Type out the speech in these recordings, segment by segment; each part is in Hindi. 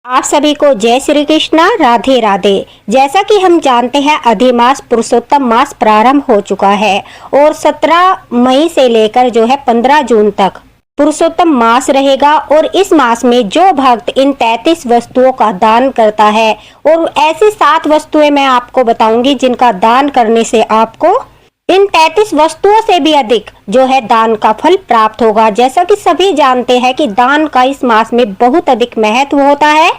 आप सभी को जय श्री कृष्णा, राधे राधे। जैसा कि हम जानते हैं अधि मास पुरुषोत्तम मास प्रारंभ हो चुका है और 17 मई से लेकर जो है 15 जून तक पुरुषोत्तम मास रहेगा। और इस मास में जो भक्त इन 33 वस्तुओं का दान करता है और ऐसी 7 वस्तुएं मैं आपको बताऊंगी जिनका दान करने से आपको इन 33 वस्तुओं से भी अधिक जो है दान का फल प्राप्त होगा। जैसा कि सभी जानते हैं कि दान का इस मास में बहुत अधिक महत्व होता है,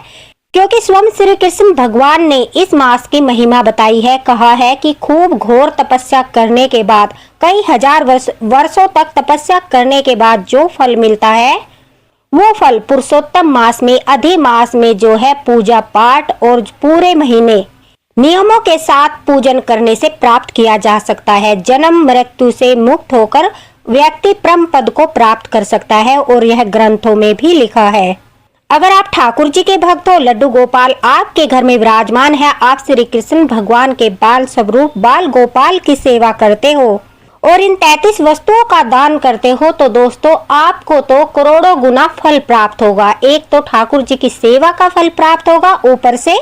क्योंकि स्वयं श्री कृष्ण भगवान ने इस मास की महिमा बताई है। कहा है कि खूब घोर तपस्या करने के बाद, कई हजार वर्षों तक तपस्या करने के बाद जो फल मिलता है वो फल पुरुषोत्तम मास में, अधि मास में जो है पूजा पाठ और पूरे महीने नियमों के साथ पूजन करने से प्राप्त किया जा सकता है। जन्म मृत्यु से मुक्त होकर व्यक्ति परम पद को प्राप्त कर सकता है और यह ग्रंथों में भी लिखा है। अगर आप ठाकुर जी के भक्त हो, लड्डू गोपाल आपके घर में विराजमान है, आप श्री कृष्ण भगवान के बाल स्वरूप बाल गोपाल की सेवा करते हो और इन 33 वस्तुओं का दान करते हो, तो दोस्तों आपको तो करोड़ों गुना फल प्राप्त होगा। एक तो ठाकुर जी की सेवा का फल प्राप्त होगा, ऊपर से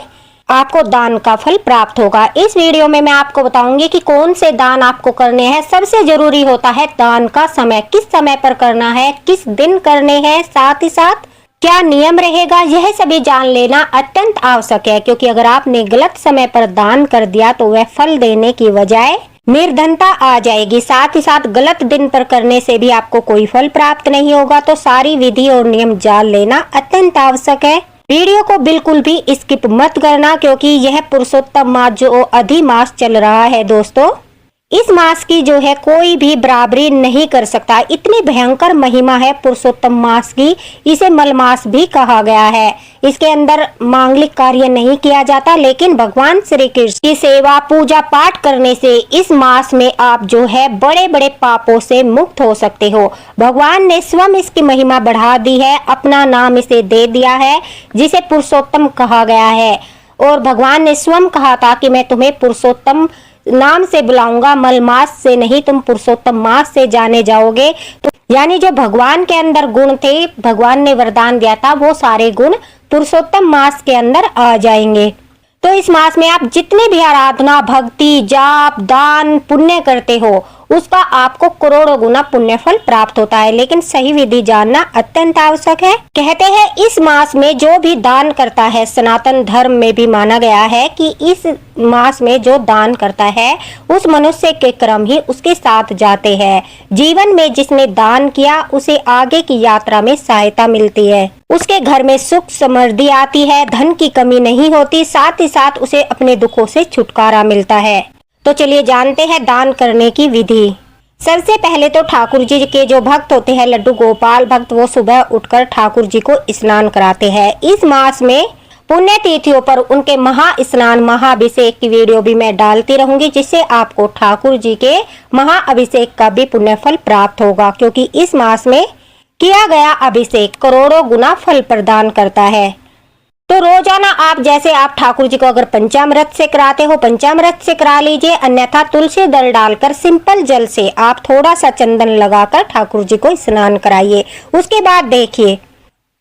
आपको दान का फल प्राप्त होगा। इस वीडियो में मैं आपको बताऊंगी कि कौन से दान आपको करने हैं। सबसे जरूरी होता है दान का समय, किस समय पर करना है, किस दिन करने हैं, साथ ही साथ क्या नियम रहेगा, यह सभी जान लेना अत्यंत आवश्यक है। क्योंकि अगर आपने गलत समय पर दान कर दिया तो वह फल देने की बजाय निर्धनता आ जाएगी। साथ ही साथ गलत दिन पर करने से भी आपको कोई फल प्राप्त नहीं होगा। तो सारी विधि और नियम जान लेना अत्यंत आवश्यक है। वीडियो को बिल्कुल भी स्किप मत करना, क्योंकि यह पुरुषोत्तम मास जो अधि मास चल रहा है दोस्तों, इस मास की जो है कोई भी बराबरी नहीं कर सकता। इतनी भयंकर महिमा है पुरुषोत्तम मास की, इसे मलमास भी कहा गया है। इसके अंदर मांगलिक कार्य नहीं किया जाता, लेकिन भगवान श्री कृष्ण की सेवा पूजा पाठ करने से इस मास में आप जो है बड़े बड़े पापों से मुक्त हो सकते हो। भगवान ने स्वयं इसकी महिमा बढ़ा दी है, अपना नाम इसे दे दिया है जिसे पुरुषोत्तम कहा गया है। और भगवान ने स्वयं कहा था कि मैं तुम्हें पुरुषोत्तम नाम से बुलाऊंगा, मलमास से नहीं, तुम पुरुषोत्तम मास से जाने जाओगे। तो यानी जो भगवान के अंदर गुण थे, भगवान ने वरदान दिया था, वो सारे गुण पुरुषोत्तम मास के अंदर आ जाएंगे। तो इस मास में आप जितने भी आराधना, भक्ति, जाप, दान, पुण्य करते हो, उसका आपको करोड़ों गुना पुण्य फल प्राप्त होता है। लेकिन सही विधि जानना अत्यंत आवश्यक है। कहते हैं इस मास में जो भी दान करता है, सनातन धर्म में भी माना गया है कि इस मास में जो दान करता है उस मनुष्य के कर्म ही उसके साथ जाते हैं। जीवन में जिसने दान किया उसे आगे की यात्रा में सहायता मिलती है, उसके घर में सुख समृद्धि आती है, धन की कमी नहीं होती, साथ ही साथ उसे अपने दुखों से छुटकारा मिलता है। तो चलिए जानते हैं दान करने की विधि। सबसे पहले तो ठाकुर जी के जो भक्त होते हैं, लड्डू गोपाल भक्त, वो सुबह उठकर ठाकुर जी को स्नान कराते हैं। इस मास में पुण्य तिथियों पर उनके महा स्नान, महाअभिषेक की वीडियो भी मैं डालती रहूंगी, जिससे आपको ठाकुर जी के महाअभिषेक का भी पुण्य फल प्राप्त होगा। क्योंकि इस मास में किया गया अभिषेक करोड़ों गुना फल प्रदान करता है। तो रोजाना आप जैसे आप ठाकुर जी को अगर पंचामृत से कराते हो, पंचामृत से करा लीजिए, अन्यथा तुलसी दल डालकर सिंपल जल से आप थोड़ा सा चंदन लगाकर ठाकुर जी को स्नान कराइए। उसके बाद देखिए,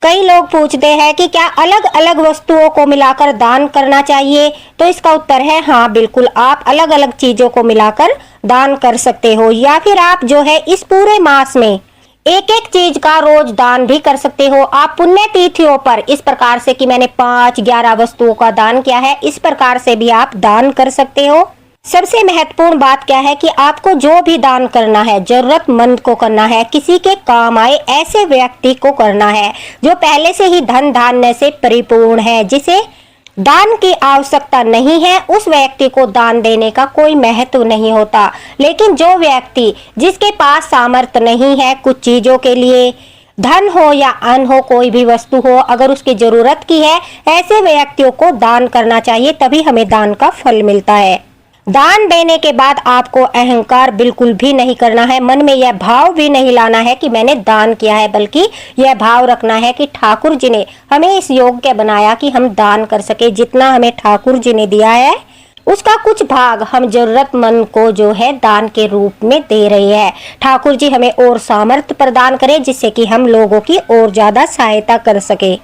कई लोग पूछते हैं कि क्या अलग अलग वस्तुओं को मिलाकर दान करना चाहिए। तो इसका उत्तर है हाँ, बिल्कुल आप अलग अलग चीजों को मिलाकर दान कर सकते हो। या फिर आप जो है इस पूरे मास में एक एक चीज का रोज दान भी कर सकते हो। आप पुण्य तिथियों पर इस प्रकार से कि मैंने 5-11 वस्तुओं का दान किया है, इस प्रकार से भी आप दान कर सकते हो। सबसे महत्वपूर्ण बात क्या है कि आपको जो भी दान करना है जरूरतमंद को करना है, किसी के काम आए ऐसे व्यक्ति को करना है जो पहले से ही धन धान्य से परिपूर्ण है, जिसे दान की आवश्यकता नहीं है, उस व्यक्ति को दान देने का कोई महत्व नहीं होता। लेकिन जो व्यक्ति जिसके पास सामर्थ्य नहीं है कुछ चीजों के लिए, धन हो या अन्न हो, कोई भी वस्तु हो, अगर उसकी जरूरत की है, ऐसे व्यक्तियों को दान करना चाहिए, तभी हमें दान का फल मिलता है। दान देने के बाद आपको अहंकार बिल्कुल भी नहीं करना है, मन में यह भाव भी नहीं लाना है कि मैंने दान किया है, बल्कि यह भाव रखना है कि ठाकुर जी ने हमें इस योग्य बनाया कि हम दान कर सके। जितना हमें ठाकुर जी ने दिया है उसका कुछ भाग हम जरूरतमंद को जो है दान के रूप में दे रहे हैं। ठाकुर जी हमें और सामर्थ्य प्रदान करें जिससे कि हम लोगों की और ज्यादा सहायता कर सके।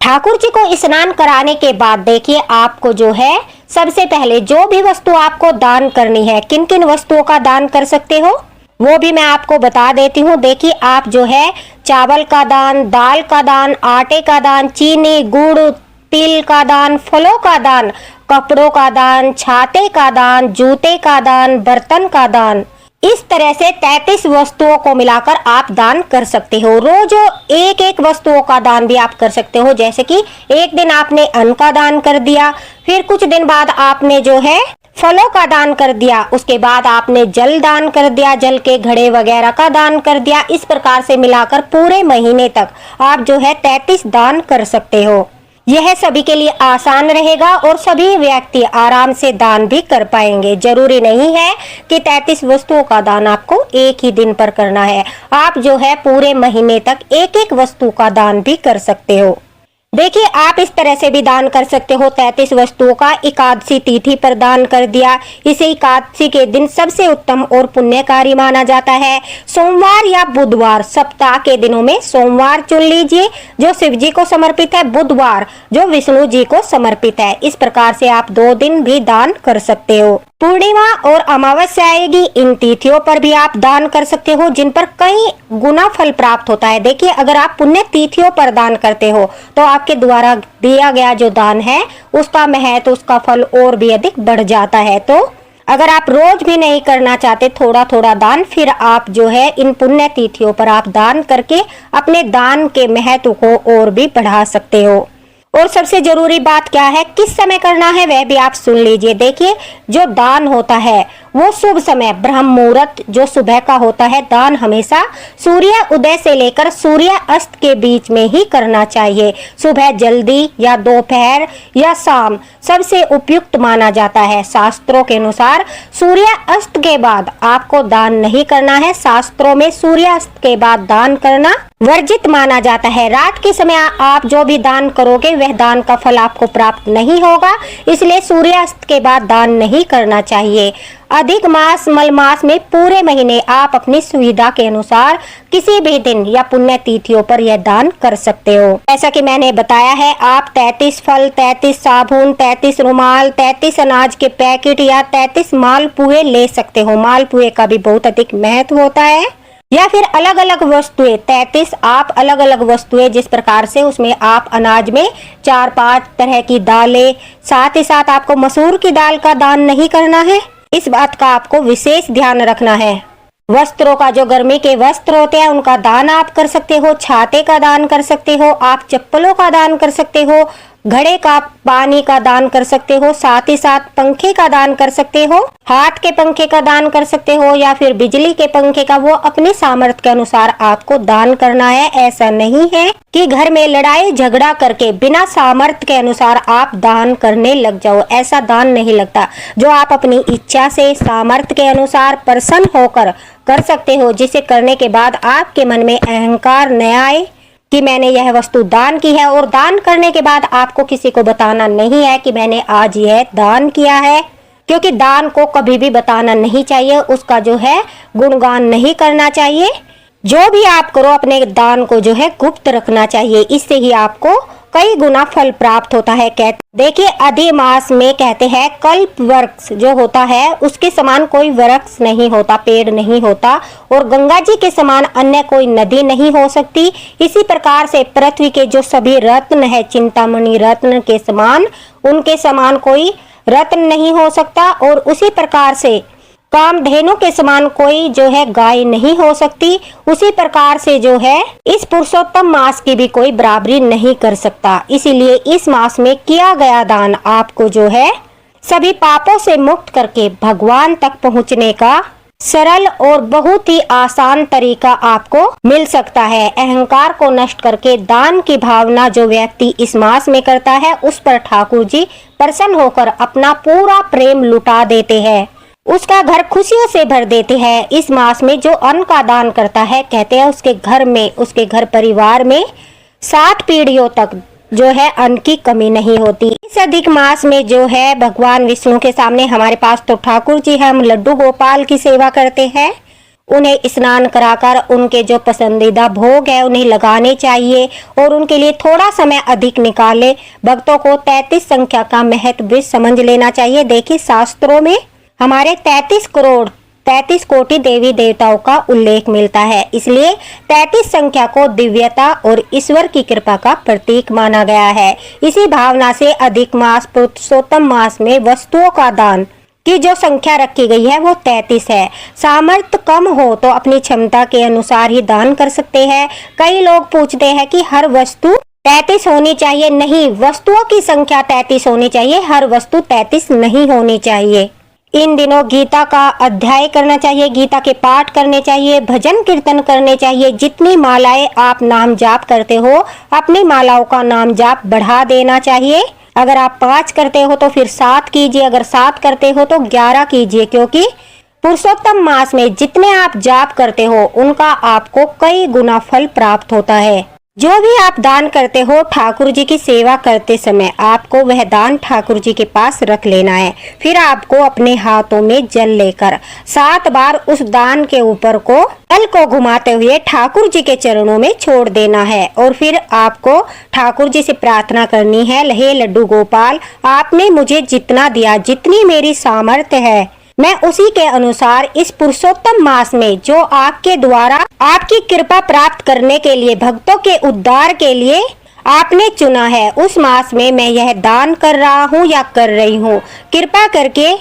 ठाकुर जी को स्नान कराने के बाद देखिए आपको जो है सबसे पहले जो भी वस्तु आपको दान करनी है, किन किन वस्तुओं का दान कर सकते हो वो भी मैं आपको बता देती हूँ। देखिए आप जो है चावल का दान, दाल का दान, आटे का दान, चीनी, गुड़, तिल का दान, फलों का दान, कपड़ों का दान, छाते का दान, जूते का दान, बर्तन का दान, इस तरह से 33 वस्तुओं को मिलाकर आप दान कर सकते हो। रोज एक एक वस्तुओं का दान भी आप कर सकते हो। जैसे कि एक दिन आपने अन्न का दान कर दिया, फिर कुछ दिन बाद आपने जो है फलों का दान कर दिया, उसके बाद आपने जल दान कर दिया, जल के घड़े वगैरह का दान कर दिया। इस प्रकार से मिलाकर पूरे महीने तक आप जो है 33 दान कर सकते हो। यह सभी के लिए आसान रहेगा और सभी व्यक्ति आराम से दान भी कर पाएंगे। जरूरी नहीं है कि 33 वस्तुओं का दान आपको एक ही दिन पर करना है, आप जो है पूरे महीने तक एक एक वस्तु का दान भी कर सकते हो। देखिए आप इस तरह से भी दान कर सकते हो। 33 वस्तुओं का एकादशी तिथि पर दान कर दिया। इसे एकादशी के दिन सबसे उत्तम और पुण्यकारी माना जाता है। सोमवार या बुधवार, सप्ताह के दिनों में सोमवार चुन लीजिए जो शिव जी को समर्पित है, बुधवार जो विष्णु जी को समर्पित है। इस प्रकार से आप 2 दिन भी दान कर सकते हो। पूर्णिमा और अमावस्या आएगी, इन तिथियों पर भी आप दान कर सकते हो जिन पर कई गुना फल प्राप्त होता है। देखिए अगर आप पुण्य तिथियों पर दान करते हो तो आपके द्वारा दिया गया जो दान है उसका महत्व, उसका फल और भी अधिक बढ़ जाता है। तो अगर आप रोज भी नहीं करना चाहते थोड़ा थोड़ा दान, फिर आप जो है इन पुण्य तिथियों पर आप दान करके अपने दान के महत्व को और भी बढ़ा सकते हो। और सबसे जरूरी बात क्या है, किस समय करना है वह भी आप सुन लीजिए। देखिए जो दान होता है वो शुभ समय ब्रह्म मुहूर्त जो सुबह का होता है, दान हमेशा सूर्य उदय से लेकर सूर्य अस्त के बीच में ही करना चाहिए। सुबह जल्दी या दोपहर या शाम सबसे उपयुक्त माना जाता है। शास्त्रों के अनुसार सूर्य अस्त के बाद आपको दान नहीं करना है। शास्त्रों में सूर्य अस्त के बाद दान करना वर्जित माना जाता है। रात के समय आप जो भी दान करोगे वह दान का फल आपको प्राप्त नहीं होगा, इसलिए सूर्यास्त के बाद दान नहीं करना चाहिए। अधिक मास मल मास में पूरे महीने आप अपनी सुविधा के अनुसार किसी भी दिन या पुण्य तिथियों पर यह दान कर सकते हो। ऐसा कि मैंने बताया है, आप 33 फल, 33 साबुन, 33 रुमाल, 33 अनाज के पैकेट या 33 मालपुए ले सकते हो। मालपुए का भी बहुत अधिक महत्व होता है। या फिर अलग अलग वस्तुएं 33 आप अलग अलग वस्तुएं जिस प्रकार से उसमें आप अनाज में 4-5 तरह की दालें, साथ ही साथ आपको मसूर की दाल का दान नहीं करना है, इस बात का आपको विशेष ध्यान रखना है। वस्त्रों का जो गर्मी के वस्त्र होते हैं उनका दान आप कर सकते हो, छाते का दान कर सकते हो, आप चप्पलों का दान कर सकते हो, घड़े का पानी का दान कर सकते हो, साथ ही साथ पंखे का दान कर सकते हो, हाथ के पंखे का दान कर सकते हो या फिर बिजली के पंखे का। वो अपने सामर्थ्य के अनुसार आपको दान करना है। ऐसा नहीं है कि घर में लड़ाई झगड़ा करके बिना सामर्थ्य के अनुसार आप दान करने लग जाओ, ऐसा दान नहीं लगता। जो आप अपनी इच्छा से सामर्थ्य के अनुसार प्रसन्न होकर कर सकते हो, जिसे करने के बाद आपके मन में अहंकार न आए कि मैंने यह वस्तु दान की है। और दान करने के बाद आपको किसी को बताना नहीं है कि मैंने आज यह दान किया है, क्योंकि दान को कभी भी बताना नहीं चाहिए, उसका जो है गुणगान नहीं करना चाहिए। जो भी आप करो अपने दान को जो है गुप्त रखना चाहिए, इससे ही आपको कई गुना फल प्राप्त होता है। देखिए अधिमास में कहते हैं कल्प वृक्ष जो होता है उसके समान कोई वृक्ष नहीं होता, पेड़ नहीं होता, और गंगा जी के समान अन्य कोई नदी नहीं हो सकती। इसी प्रकार से पृथ्वी के जो सभी रत्न है, चिंतामणि रत्न के समान, उनके समान कोई रत्न नहीं हो सकता। और उसी प्रकार से कामधेनु के समान कोई जो है गाय नहीं हो सकती। उसी प्रकार से जो है इस पुरुषोत्तम मास की भी कोई बराबरी नहीं कर सकता। इसीलिए इस मास में किया गया दान आपको जो है सभी पापों से मुक्त करके भगवान तक पहुंचने का सरल और बहुत ही आसान तरीका आपको मिल सकता है। अहंकार को नष्ट करके दान की भावना जो व्यक्ति इस मास में करता है उस पर ठाकुर जी प्रसन्न होकर अपना पूरा प्रेम लुटा देते हैं, उसका घर खुशियों से भर देते हैं। इस मास में जो अन्न का दान करता है, कहते हैं उसके घर में, उसके घर परिवार में 7 पीढ़ियों तक जो है अन्न की कमी नहीं होती। इस अधिक मास में जो है भगवान विष्णु के सामने हमारे पास तो ठाकुर जी है, हम लड्डू गोपाल की सेवा करते हैं, उन्हें स्नान कराकर उनके जो पसंदीदा भोग है उन्हें लगाने चाहिए और उनके लिए थोड़ा समय अधिक निकाले। भक्तों को 33 संख्या का महत्व भी समझ लेना चाहिए। देखिए शास्त्रों में हमारे 33 कोटि देवी देवताओं का उल्लेख मिलता है, इसलिए 33 संख्या को दिव्यता और ईश्वर की कृपा का प्रतीक माना गया है। इसी भावना से अधिक मास पुरुषोत्तम मास में वस्तुओं का दान की जो संख्या रखी गई है वो 33 है। सामर्थ्य कम हो तो अपनी क्षमता के अनुसार ही दान कर सकते हैं। कई लोग पूछते हैं कि हर वस्तु 33 होनी चाहिए। नहीं, वस्तुओं की संख्या 33 होनी चाहिए, हर वस्तु 33 नहीं होनी चाहिए। इन दिनों गीता का अध्याय करना चाहिए, गीता के पाठ करने चाहिए, भजन कीर्तन करने चाहिए। जितनी मालाएं आप नाम जाप करते हो अपनी मालाओं का नाम जाप बढ़ा देना चाहिए। अगर आप 5 करते हो तो फिर 7 कीजिए, अगर 7 करते हो तो 11 कीजिए, क्योंकि पुरुषोत्तम मास में जितने आप जाप करते हो उनका आपको कई गुना फल प्राप्त होता है। जो भी आप दान करते हो ठाकुर जी की सेवा करते समय आपको वह दान ठाकुर जी के पास रख लेना है। फिर आपको अपने हाथों में जल लेकर 7 बार उस दान के ऊपर को जल को घुमाते हुए ठाकुर जी के चरणों में छोड़ देना है और फिर आपको ठाकुर जी से प्रार्थना करनी है, हे लड्डू गोपाल, आपने मुझे जितना दिया, जितनी मेरी सामर्थ्य है, मैं उसी के अनुसार इस पुरुषोत्तम मास में जो आपके द्वारा आपकी कृपा प्राप्त करने के लिए, भक्तों के उद्धार के लिए आपने चुना है, उस मास में मैं यह दान कर रहा हूँ या कर रही हूँ। कृपा करके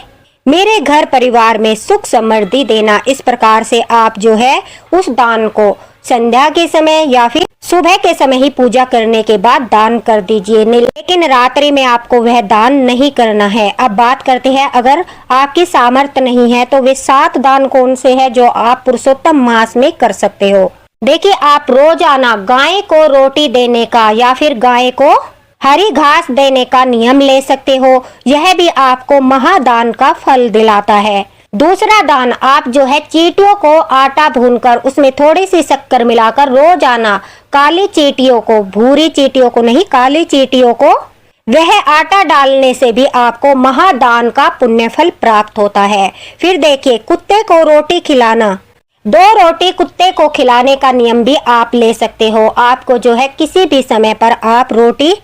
मेरे घर परिवार में सुख समृद्धि देना। इस प्रकार से आप जो है उस दान को संध्या के समय या फिर सुबह के समय ही पूजा करने के बाद दान कर दीजिए, लेकिन रात्रि में आपको वह दान नहीं करना है। अब बात करते हैं, अगर आपकी सामर्थ्य नहीं है तो वे 7 दान कौन से हैं जो आप पुरुषोत्तम मास में कर सकते हो। देखिए, आप रोजाना गाय को रोटी देने का या फिर गाय को हरी घास देने का नियम ले सकते हो। यह भी आपको महादान का फल दिलाता है। दूसरा दान, आप जो है चींटियों को आटा भूनकर उसमें थोड़ी सी शक्कर मिलाकर रोजाना काली चींटियों को, भूरी चींटियों को नहीं, काली चींटियों को वह आटा डालने से भी आपको महादान का पुण्य फल प्राप्त होता है। फिर देखिए, कुत्ते को रोटी खिलाना, 2 रोटी कुत्ते को खिलाने का नियम भी आप ले सकते हो। आपको जो है किसी भी समय पर आप रोटी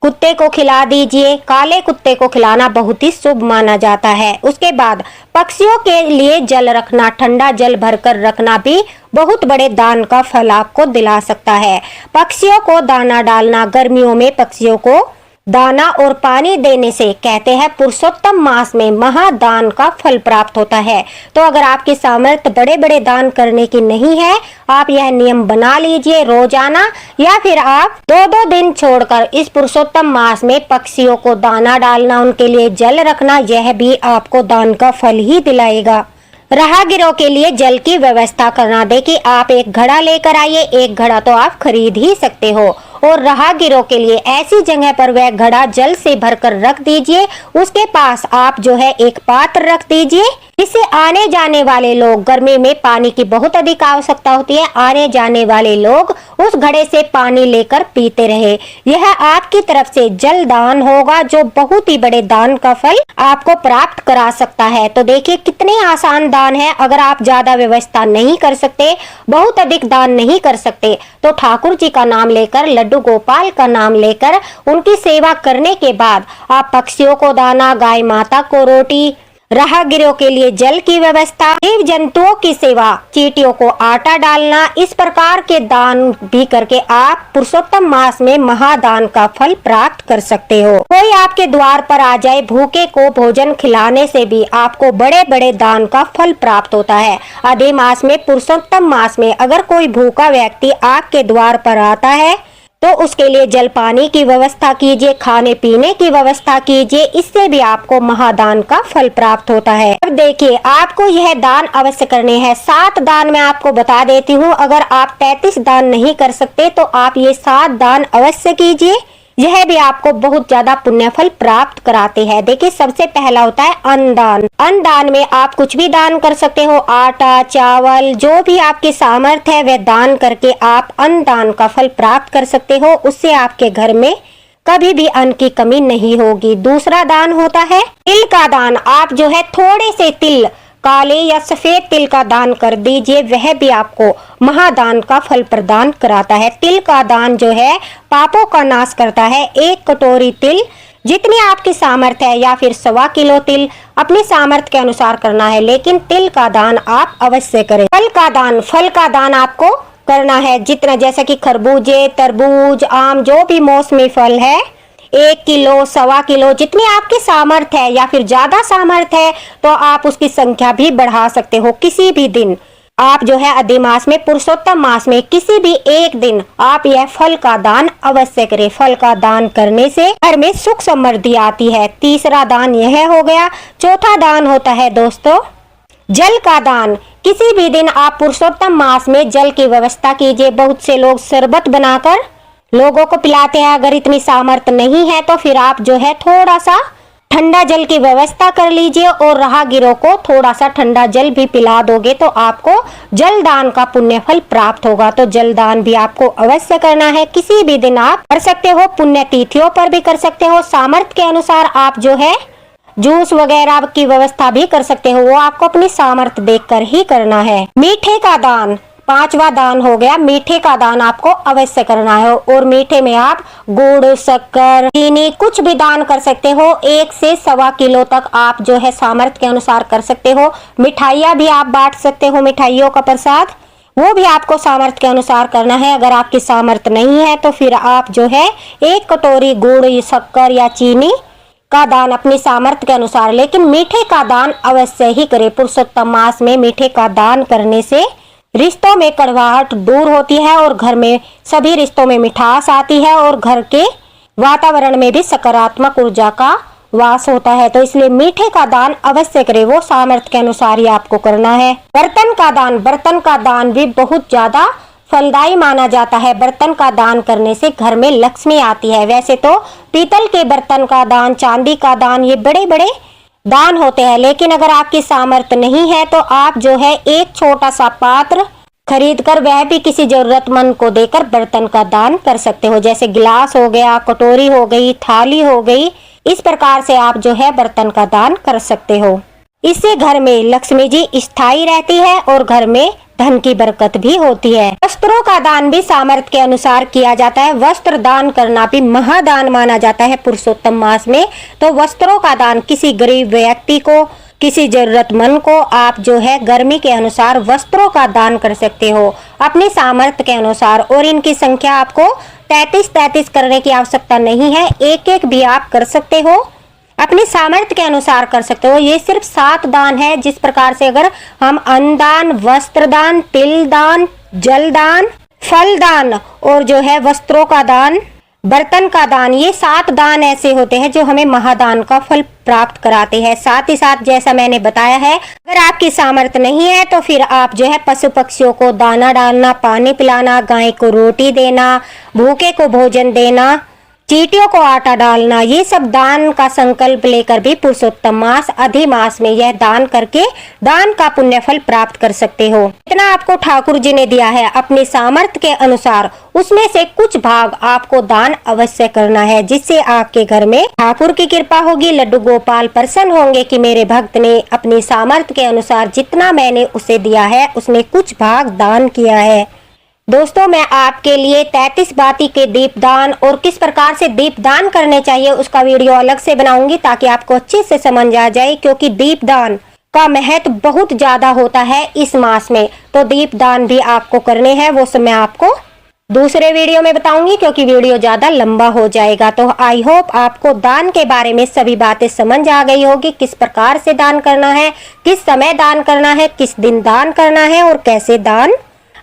कुत्ते को खिला दीजिए। काले कुत्ते को खिलाना बहुत ही शुभ माना जाता है। उसके बाद पक्षियों के लिए जल रखना, ठंडा जल भरकर रखना भी बहुत बड़े दान का फल आपको दिला सकता है। पक्षियों को दाना डालना, गर्मियों में पक्षियों को दाना और पानी देने से कहते हैं पुरुषोत्तम मास में महादान का फल प्राप्त होता है। तो अगर आपकी सामर्थ्य बड़े बड़े दान करने की नहीं है, आप यह नियम बना लीजिए रोजाना, या फिर आप 2-2 दिन छोड़कर इस पुरुषोत्तम मास में पक्षियों को दाना डालना, उनके लिए जल रखना, यह भी आपको दान का फल ही दिलाएगा। राहगीरों के लिए जल की व्यवस्था करना। देखिए, आप एक घड़ा लेकर आइए, एक घड़ा तो आप खरीद ही सकते हो, और राहगीरों के लिए ऐसी जगह पर वह घड़ा जल से भरकर रख दीजिए। उसके पास आप जो है एक पात्र रख दीजिए, जिससे आने जाने वाले लोग, गर्मी में पानी की बहुत अधिक आवश्यकता होती है, आने जाने वाले लोग उस घड़े से पानी लेकर पीते रहे। यह आपकी तरफ से जल दान होगा जो बहुत ही बड़े दान का फल आपको प्राप्त करा सकता है। तो देखिए कितने आसान दान है। अगर आप ज्यादा व्यवस्था नहीं कर सकते, बहुत अधिक दान नहीं कर सकते, तो ठाकुर जी का नाम लेकर, लड्डू गोपाल का नाम लेकर उनकी सेवा करने के बाद आप पक्षियों को दाना, गाय माता को रोटी, राहगीरों के लिए जल की व्यवस्था, जीव जंतुओं की सेवा, चींटियों को आटा डालना, इस प्रकार के दान भी करके आप पुरुषोत्तम मास में महादान का फल प्राप्त कर सकते हो। कोई आपके द्वार पर आ जाए, भूखे को भोजन खिलाने से भी आपको बड़े बड़े दान का फल प्राप्त होता है। अधि मास में, पुरुषोत्तम मास में अगर कोई भूखा व्यक्ति आपके द्वार पर आता है तो उसके लिए जल पानी की व्यवस्था कीजिए, खाने पीने की व्यवस्था कीजिए, इससे भी आपको महादान का फल प्राप्त होता है। अब देखिए, आपको यह दान अवश्य करने हैं। 7 दान मैं आपको बता देती हूँ। अगर आप 33 दान नहीं कर सकते तो आप ये 7 दान अवश्य कीजिए, यह भी आपको बहुत ज्यादा पुण्य फल प्राप्त कराते हैं। देखिए, सबसे पहला होता है अन्नदान। अन्नदान में आप कुछ भी दान कर सकते हो, आटा, चावल, जो भी आपकी सामर्थ्य है वह दान करके आप अन्नदान का फल प्राप्त कर सकते हो। उससे आपके घर में कभी भी अन्न की कमी नहीं होगी। दूसरा दान होता है तिल का दान। आप जो है थोड़े से तिल काले या सफेद तिल का दान कर दीजिए, वह भी आपको महादान का फल प्रदान कराता है। तिल का दान जो है पापों का नाश करता है। 1 कटोरी तिल, जितनी आपकी सामर्थ्य है, या फिर 1.25 किलो तिल अपनी सामर्थ्य के अनुसार करना है, लेकिन तिल का दान आप अवश्य करें। फल का दान आपको करना है, जितना जैसे कि खरबूजे, तरबूज, आम, जो भी मौसमी फल है, 1 किलो, 1.25 किलो, जितनी आपकी सामर्थ्य है, या फिर ज्यादा सामर्थ्य है तो आप उसकी संख्या भी बढ़ा सकते हो। किसी भी दिन आप जो है अधिमास में, पुरुषोत्तम मास में किसी भी एक दिन आप यह फल का दान अवश्य करें। फल का दान करने से घर में सुख समृद्धि आती है। तीसरा दान यह हो गया। चौथा दान होता है दोस्तों जल का दान। किसी भी दिन आप पुरुषोत्तम मास में जल की व्यवस्था कीजिए। बहुत से लोग शरबत बनाकर लोगों को पिलाते हैं। अगर इतनी सामर्थ्य नहीं है तो फिर आप जो है थोड़ा सा ठंडा जल की व्यवस्था कर लीजिए और राहगीरों को थोड़ा सा ठंडा जल भी पिला दोगे तो आपको जल दान का पुण्य फल प्राप्त होगा। तो जल दान भी आपको अवश्य करना है। किसी भी दिन आप कर सकते हो, पुण्य तिथियों पर भी कर सकते हो। सामर्थ्य के अनुसार आप जो है जूस वगैरह की व्यवस्था भी कर सकते हो, वो आपको अपनी सामर्थ्य देखकर ही करना है। मीठे का दान 5वां दान हो गया। मीठे का दान आपको अवश्य करना है और मीठे में आप गुड़, शक्कर, चीनी कुछ भी दान कर सकते हो। 1 से 1.25 किलो तक आप जो है सामर्थ्य के अनुसार कर सकते हो। मिठाइयाँ भी आप बांट सकते हो, मिठाइयों का प्रसाद, वो भी आपको सामर्थ्य के अनुसार करना है। अगर आपकी सामर्थ्य नहीं है तो फिर आप जो है 1 कटोरी गुड़, शक्कर या चीनी का दान अपनी सामर्थ्य के अनुसार, लेकिन मीठे का दान अवश्य ही करें। पुरुषोत्तम मास में मीठे का दान करने से रिश्तों में कड़वाहट दूर होती है और घर में सभी रिश्तों में मिठास आती है और घर के वातावरण में भी सकारात्मक ऊर्जा का वास होता है। तो इसलिए मीठे का दान अवश्य करें, वो सामर्थ्य के अनुसार ही आपको करना है। बर्तन का दान भी बहुत ज्यादा फलदायी माना जाता है। बर्तन का दान करने से घर में लक्ष्मी आती है। वैसे तो पीतल के बर्तन का दान, चांदी का दान, ये बड़े बड़े दान होते हैं, लेकिन अगर आपकी सामर्थ्य नहीं है तो आप जो है एक छोटा सा पात्र खरीद कर वह भी किसी जरूरतमंद को देकर बर्तन का दान कर सकते हो। जैसे गिलास हो गया, कटोरी हो गई, थाली हो गई, इस प्रकार से आप जो है बर्तन का दान कर सकते हो। इससे घर में लक्ष्मी जी स्थायी रहती है और घर में धन की बरकत भी होती है। वस्त्रों का दान भी सामर्थ्य के अनुसार किया जाता है। वस्त्र दान करना भी महादान माना जाता है पुरुषोत्तम मास में। तो वस्त्रों का दान किसी गरीब व्यक्ति को, किसी जरूरतमंद को आप जो है गर्मी के अनुसार वस्त्रों का दान कर सकते हो अपनी सामर्थ्य के अनुसार। और इनकी संख्या आपको 33 करने की आवश्यकता नहीं है, एक एक भी आप कर सकते हो, अपनी सामर्थ्य के अनुसार कर सकते हो। ये सिर्फ 7 दान है। जिस प्रकार से अगर हम अन्न दान, वस्त्र दान, तिल दान, जल दान, फल दान और जो है वस्त्रों का दान, बर्तन का दान, ये 7 दान ऐसे होते हैं जो हमें महादान का फल प्राप्त कराते हैं। साथ ही साथ जैसा मैंने बताया है, अगर आपकी सामर्थ्य नहीं है तो फिर आप जो है पशु पक्षियों को दाना डालना, पानी पिलाना, गाय को रोटी देना, भूखे को भोजन देना, चींटियों को आटा डालना, ये सब दान का संकल्प लेकर भी पुरुषोत्तम मास, अधिमास में यह दान करके दान का पुण्य फल प्राप्त कर सकते हो। इतना आपको ठाकुर जी ने दिया है अपने सामर्थ्य के अनुसार, उसमें से कुछ भाग आपको दान अवश्य करना है, जिससे आपके घर में ठाकुर की कृपा होगी। लड्डू गोपाल प्रसन्न होंगे कि मेरे भक्त ने अपनी सामर्थ्य के अनुसार जितना मैंने उसे दिया है उसने कुछ भाग दान किया है। दोस्तों, मैं आपके लिए 33 बाती के दीपदान और किस प्रकार से दीपदान करने चाहिए उसका वीडियो अलग से बनाऊंगी ताकि आपको अच्छे से समझ आ जाए, क्योंकि दीपदान का महत्व बहुत ज्यादा होता है इस मास में। तो दीपदान भी आपको करने हैं, वो सब मैं आपको दूसरे वीडियो में बताऊंगी क्योंकि वीडियो ज्यादा लंबा हो जाएगा। तो आई होप आपको दान के बारे में सभी बातें समझ आ गई होगी, किस प्रकार से दान करना है, किस समय दान करना है, किस दिन दान करना है और कैसे दान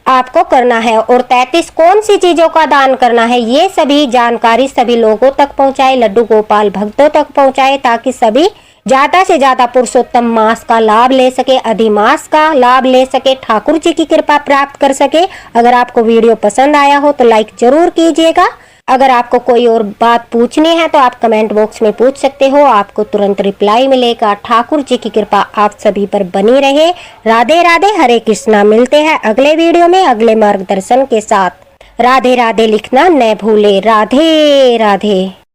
आपको करना है, और 33 कौन सी चीजों का दान करना है, ये सभी जानकारी सभी लोगों तक पहुंचाए, लड्डू गोपाल भक्तों तक पहुंचाए, ताकि सभी ज्यादा से ज्यादा पुरुषोत्तम मास का लाभ ले सके, अधिमास का लाभ ले सके, ठाकुर जी की कृपा प्राप्त कर सके। अगर आपको वीडियो पसंद आया हो तो लाइक जरूर कीजिएगा। अगर आपको कोई और बात पूछनी है तो आप कमेंट बॉक्स में पूछ सकते हो, आपको तुरंत रिप्लाई मिलेगा। ठाकुर जी की कृपा आप सभी पर बनी रहे। राधे राधे, हरे कृष्णा। मिलते हैं अगले वीडियो में अगले मार्गदर्शन के साथ। राधे राधे लिखना न भूले। राधे राधे।